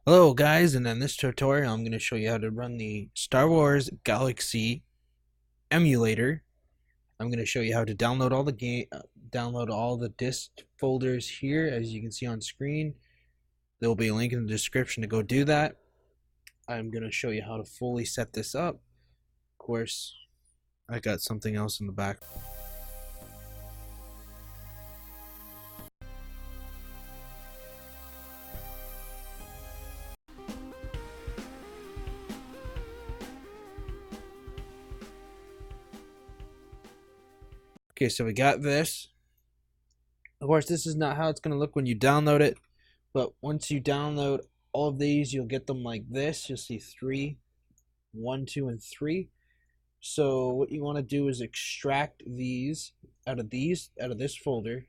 Hello guys, and in this tutorial I'm going to show you how to run the Star Wars Galaxy Emulator. I'm going to show you how to download all the download all the disk folders here, as you can see on screen. There will be a link in the description to go do that. I'm going to show you how to fully set this up. Of course, I got something else in the back. Okay, so we got this. Of course, this is not how it's going to look when you download it, but once you download all of these, you'll get them like this. You'll see 3, 1, 2, and 3. So what you want to do is extract these out of this folder.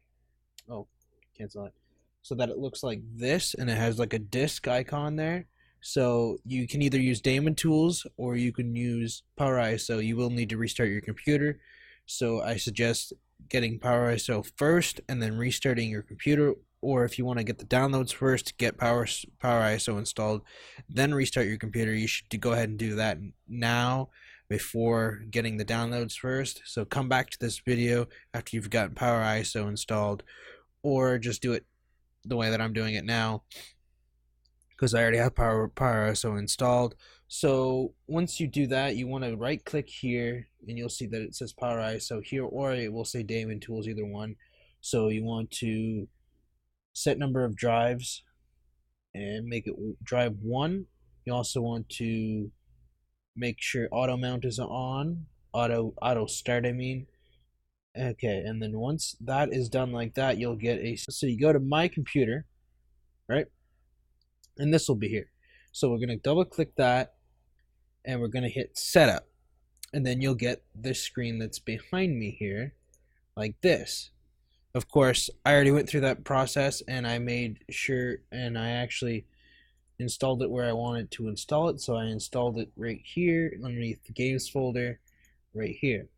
Oh, cancel that. So that it looks like this, and it has like a disk icon there. So you can either use Daemon tools or you can use PowerISO. You will need to restart your computer. So I suggest getting PowerISO first and then restarting your computer. Or if you want to get the downloads first, get PowerISO installed, then restart your computer. You should go ahead and do that now before getting the downloads first. So come back to this video after you've gotten PowerISO installed, or just do it the way that I'm doing it now, because I already have PowerISO installed. So once you do that, you want to right click here and you'll see that it says PowerISO here, or it will say Daemon Tools, either one. So you want to set number of drives and make it drive 1. You also want to make sure auto mount is on, auto start, I mean. Okay, and then once that is done like that, you'll get so you go to my computer, right? And this will be here. So we're gonna double click that and we're gonna hit setup, and then you'll get this screen that's behind me here, like this. Of course, I already went through that process and I made sure, and I actually installed it where I wanted to install it. So I installed it right here underneath the games folder right here.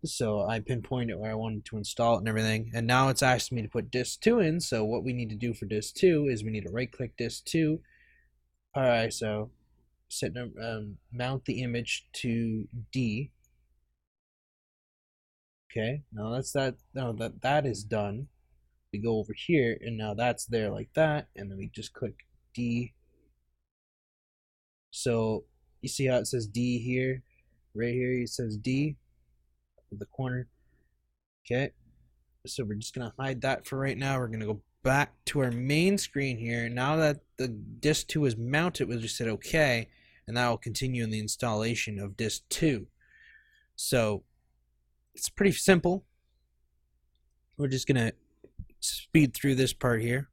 So I pinpointed where I wanted to install it and everything, and now it's asking me to put disk 2 in. So what we need to do for disk 2 is we need to right click disk 2, PowerISO, mount the image to D. Okay, now that's that. Now that is done, we go over here and now that's there like that, and then we just click D. So you see how it says D here, right here it says D in the corner. Okay, so we're just gonna hide that for right now. We're gonna go back to our main screen here. Now that the disk 2 is mounted, we'll just hit OK, and that will continue in the installation of disk 2. So it's pretty simple. We're just gonna speed through this part here.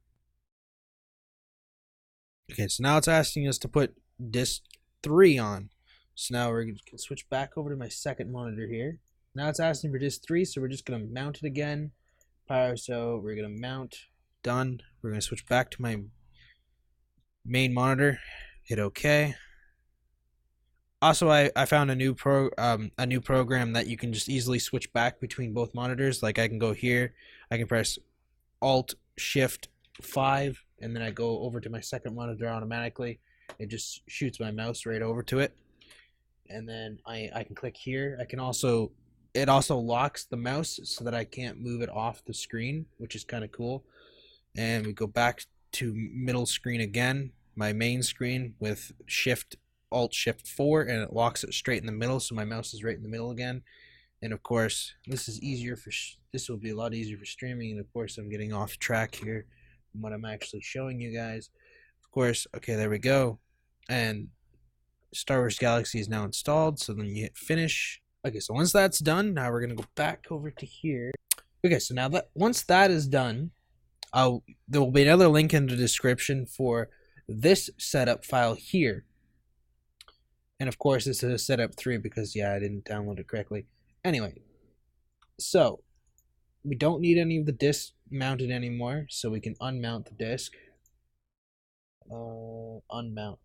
Okay, so now it's asking us to put disk 3 on. So now we're gonna switch back over to my second monitor here. Now it's asking for disk 3, so we're just gonna mount it again. So we're gonna mount, done. We're gonna switch back to my main monitor, hit OK. Also, I found a new program that you can just easily switch back between both monitors. Like I can go here, I can press Alt Shift 5, and then I go over to my second monitor automatically. It just shoots my mouse right over to it, and then I can click here. I can also, it also locks the mouse so that I can't move it off the screen, which is kind of cool. And we go back to middle screen again, my main screen, with Alt Shift 4, and it locks it straight in the middle, so my mouse is right in the middle again. And of course, this is easier for this will be a lot easier for streaming. And of course, I'm getting off track here from what I'm actually showing you guys. Of course, okay, there we go. And Star Wars Galaxy is now installed. So then you hit finish. Okay, so once that's done, now we're gonna go back over to here. Okay, so now that once that is done, there will be another link in the description for this setup file here. And of course, this is a setup 3 because, yeah, I didn't download it correctly. Anyway, so we don't need any of the discs mounted anymore, so we can unmount the disc. Unmount.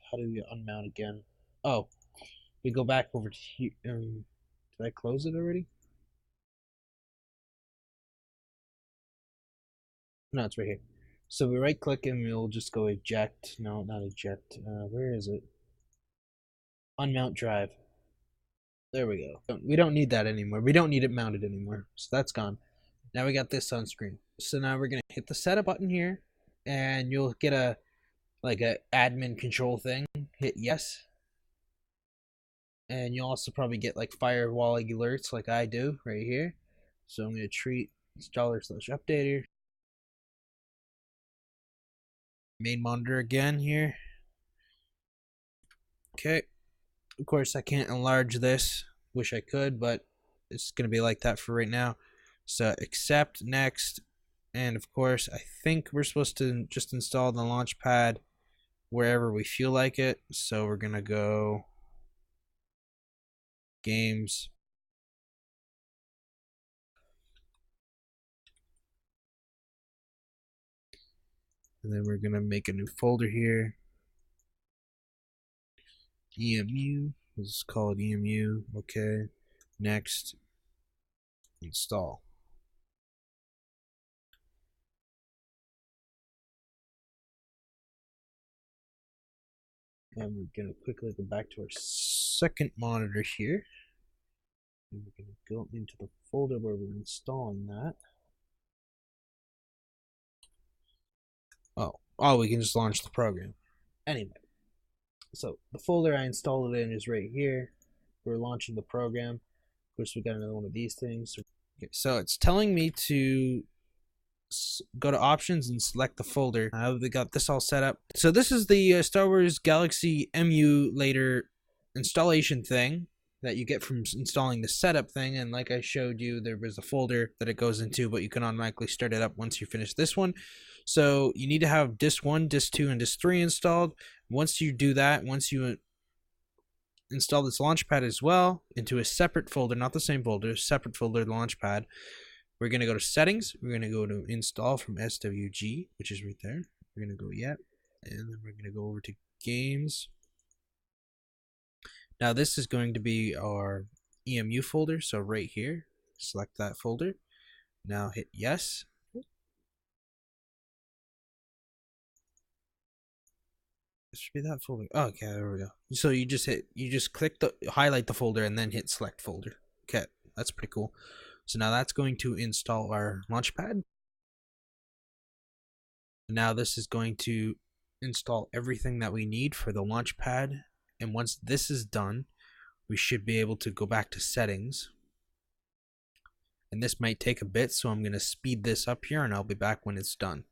How do we unmount again? Oh, we go back over to here. Did I close it already? No, it's right here. So we right click and we'll just go eject. No, not eject. Where is it? Unmount drive. There we go. We don't need that anymore. We don't need it mounted anymore. So that's gone. Now we got this on screen. So now we're gonna hit the setup button here, and you'll get a admin control thing. Hit yes, and you'll also probably get like firewall alerts like I do right here. So I'm gonna treat installer/updater. Main monitor again here. Okay. Of course, I can't enlarge this. Wish I could, but it's gonna be like that for right now. So accept, next, and of course, I think we're supposed to just install the launch pad wherever we feel like it. So we're gonna go games. And then we're gonna make a new folder here. EMU. Let's call it EMU. Okay. Next. Install. And we're gonna quickly go back to our second monitor here. And we're gonna go into the folder where we're installing that. Oh, we can just launch the program. Anyway, so the folder I installed it in is right here. We're launching the program. Of course, we got another one of these things. Okay, so it's telling me to go to options and select the folder. We got this all set up. So this is the Star Wars Galaxy Emulator installation thing that you get from installing the setup thing, and like I showed you, there was a folder that it goes into, but you can automatically start it up once you finish this one. So you need to have disk 1, disk 2, and disk 3 installed. Once you do that, once you install this launchpad as well into a separate folder, not the same folder, separate folder, launchpad, we're going to go to settings. We're going to go to install from SWG, which is right there. We're going to go yet, and then we're going to go over to games. Now this is going to be our EMU folder, so right here, select that folder. Now hit yes. It should be that folder. Oh, okay, there we go. So you just click highlight the folder and then hit select folder. Okay, that's pretty cool. So now that's going to install our launchpad. Now this is going to install everything that we need for the launchpad. And once this is done, we should be able to go back to settings. And this might take a bit, so I'm going to speed this up here and I'll be back when it's done.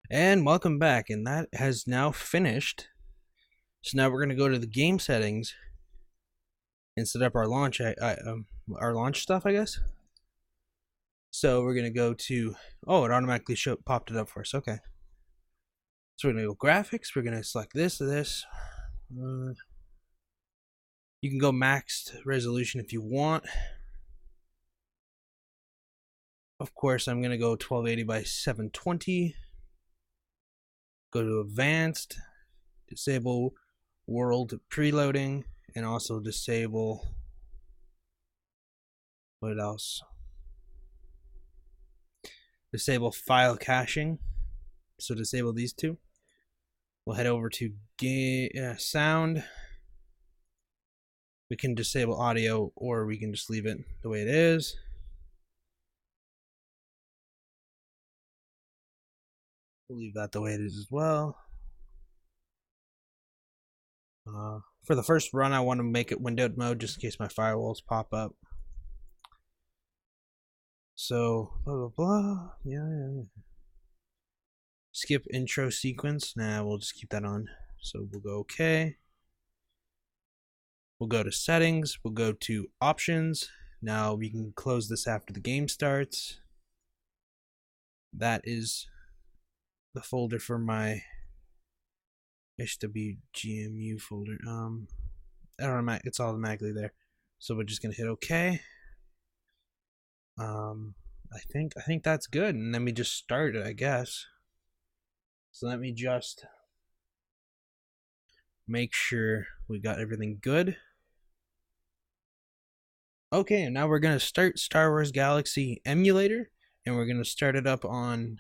And welcome back, and that has now finished. So now we're going to go to the game settings and set up our launch stuff, I guess. So we're going to go to, oh, it automatically popped it up for us. Okay. So we're going to go graphics. We're going to select this. You can go maxed resolution if you want. Of course, I'm going to go 1280 by 720. Go to advanced, disable world preloading, and also disable, what else? Disable file caching. So disable these two. We'll head over to sound. We can disable audio, or we can just leave it the way it is. We'll leave that the way it is as well. For the first run, I want to make it windowed mode just in case my firewalls pop up. So blah blah blah. Yeah. Skip intro sequence. Nah, we'll just keep that on. So we'll go okay. We'll go to settings. We'll go to options. Now we can close this after the game starts. That is the folder for my HWGMU folder. I don't know, it's automatically there. So we're just gonna hit OK. I think that's good, and then we just start it, I guess. So let me just make sure we got everything good. Okay, and now we're gonna start Star Wars Galaxy Emulator, and we're gonna start it up on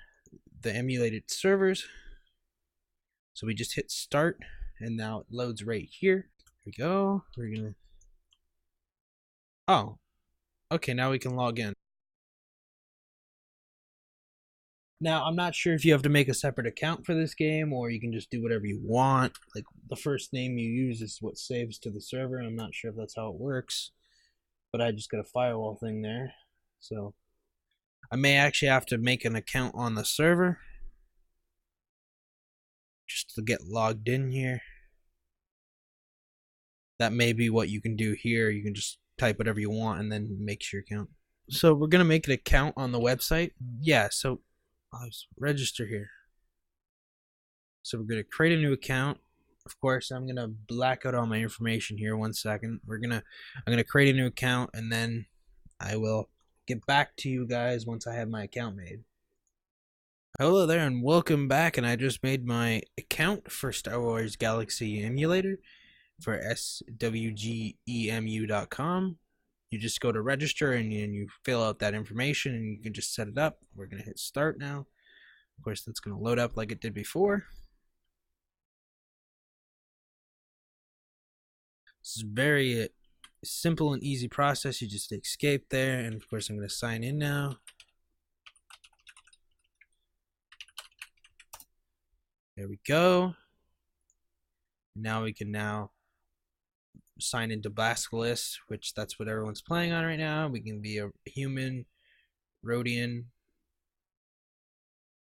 the emulated servers. So we just hit start, and now it loads right here. Here we go. We're gonna. Oh, okay. Now we can log in. Now, I'm not sure if you have to make a separate account for this game or you can just do whatever you want. Like, the first name you use is what saves to the server. I'm not sure if that's how it works, but I just got a firewall thing there. So, I may actually have to make an account on the server just to get logged in here. That may be what you can do here. You can just type whatever you want and then make your account. So, we're going to make an account on the website. Yeah, so I'll register here. So we're going to create a new account. Of course, I'm going to black out all my information here. 1 second. I'm going to create a new account, and then I will get back to you guys once I have my account made. Hello there, and welcome back. And I just made my account for Star Wars Galaxy Emulator for swgemu.com. You just go to register and you fill out that information, and you can just set it up. We're going to hit start now. Of course, that's going to load up like it did before. It's very simple and easy process. You just escape there, and of course I'm going to sign in now. There we go. Now we can sign into Basilisk, which that's what everyone's playing on right now. We can be a human, Rhodian,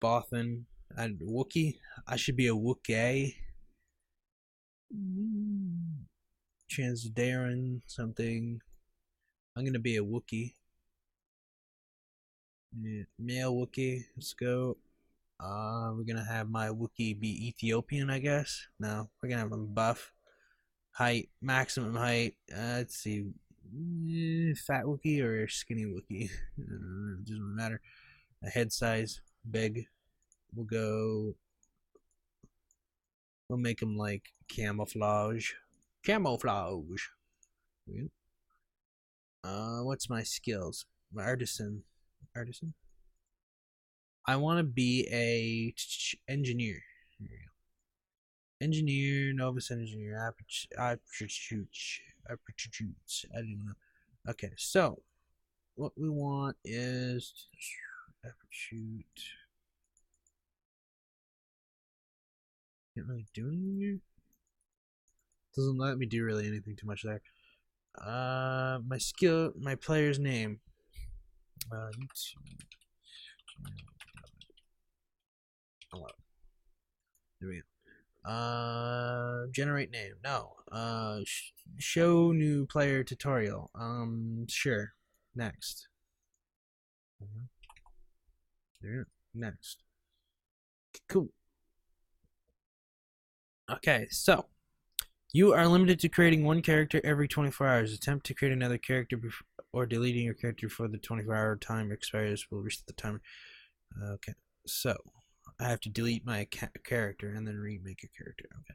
Bothan, and Wookiee. I should be a Wookiee. Transdaran something. I'm gonna be a Wookiee. Yeah, male Wookiee. Let's go. We're gonna have my Wookiee be Ethiopian, I guess. No, we're gonna have him buff. Height, maximum height. Let's see, fat Wookiee or skinny Wookiee. It doesn't matter. A head size, big. We'll go. We'll make him like camouflage. Camouflage. What's my skills? My artisan. Artisan. I want to be a engineer. Here we go. Engineer, novice engineer, aptitude. I don't even know. Okay, so what we want is aptitude. Can't really do anything here. Doesn't let me do really anything too much there. My skill, my player's name. YouTube. Hello. There we go. Generate name. No. Show new player tutorial. Sure. Next. There. Next. Cool. Okay, so you are limited to creating one character every 24 hours. Attempt to create another character or deleting your character before the 24-hour time expires will reset the timer. Okay, so I have to delete my character and then remake a character. Okay,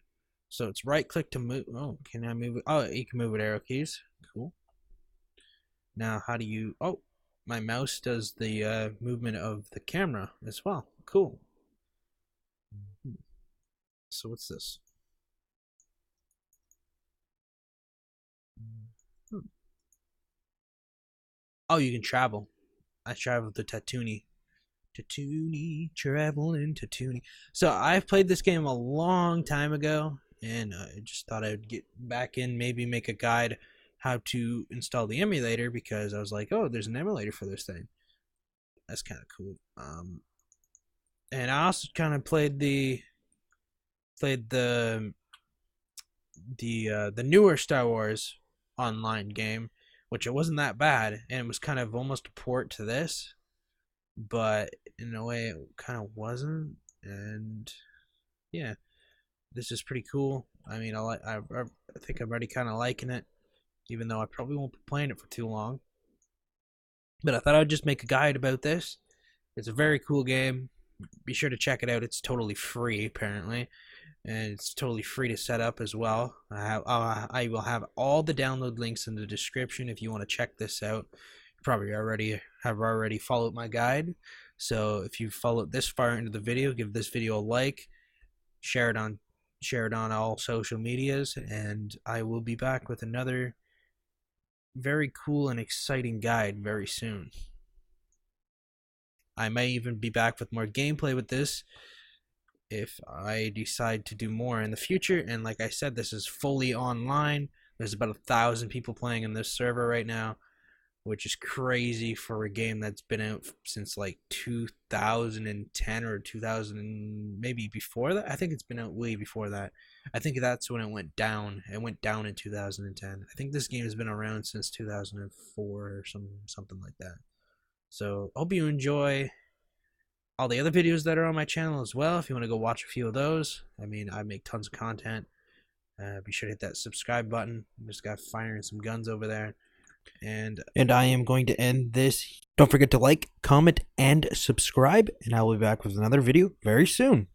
so it's right click to move. Oh, can I move it? Oh, you can move with arrow keys. Cool. Now, how do you? Oh, my mouse does the movement of the camera as well. Cool. So what's this? Oh, you can travel. I traveled to Tatooine. Traveling Tatooine. So I've played this game a long time ago, and I just thought I'd get back in, maybe make a guide how to install the emulator, because I was like, oh, there's an emulator for this thing. that's kind of cool. And I also kind of played the newer Star Wars online game, which it wasn't that bad, and it was kind of almost a port to this, but in a way it kind of wasn't. And yeah, this is pretty cool. I mean, I think I'm already kind of liking it, even though I probably won't be playing it for too long. But I thought I'd just make a guide about this. It's a very cool game. Be sure to check it out. It's totally free, apparently, and it's totally free to set up as well. I will have all the download links in the description if you want to check this out. You probably already followed my guide, so if you followed this far into the video, give this video a like, share it on all social medias, and I will be back with another very cool and exciting guide very soon. I may even be back with more gameplay with this if I decide to do more in the future. And like I said, this is fully online. There's about 1,000 people playing in this server right now, which is crazy for a game that's been out since like 2010 or 2000, maybe before that. I think it's been out way before that. I think that's when it went down. It went down in 2010. I think this game has been around since 2004 or something like that. So hope you enjoy all the other videos that are on my channel as well. If you want to go watch a few of those, I mean, I make tons of content. Be sure to hit that subscribe button. I'm just got firing some guns over there. And I am going to end this. Don't forget to like, comment, and subscribe, and I will be back with another video very soon.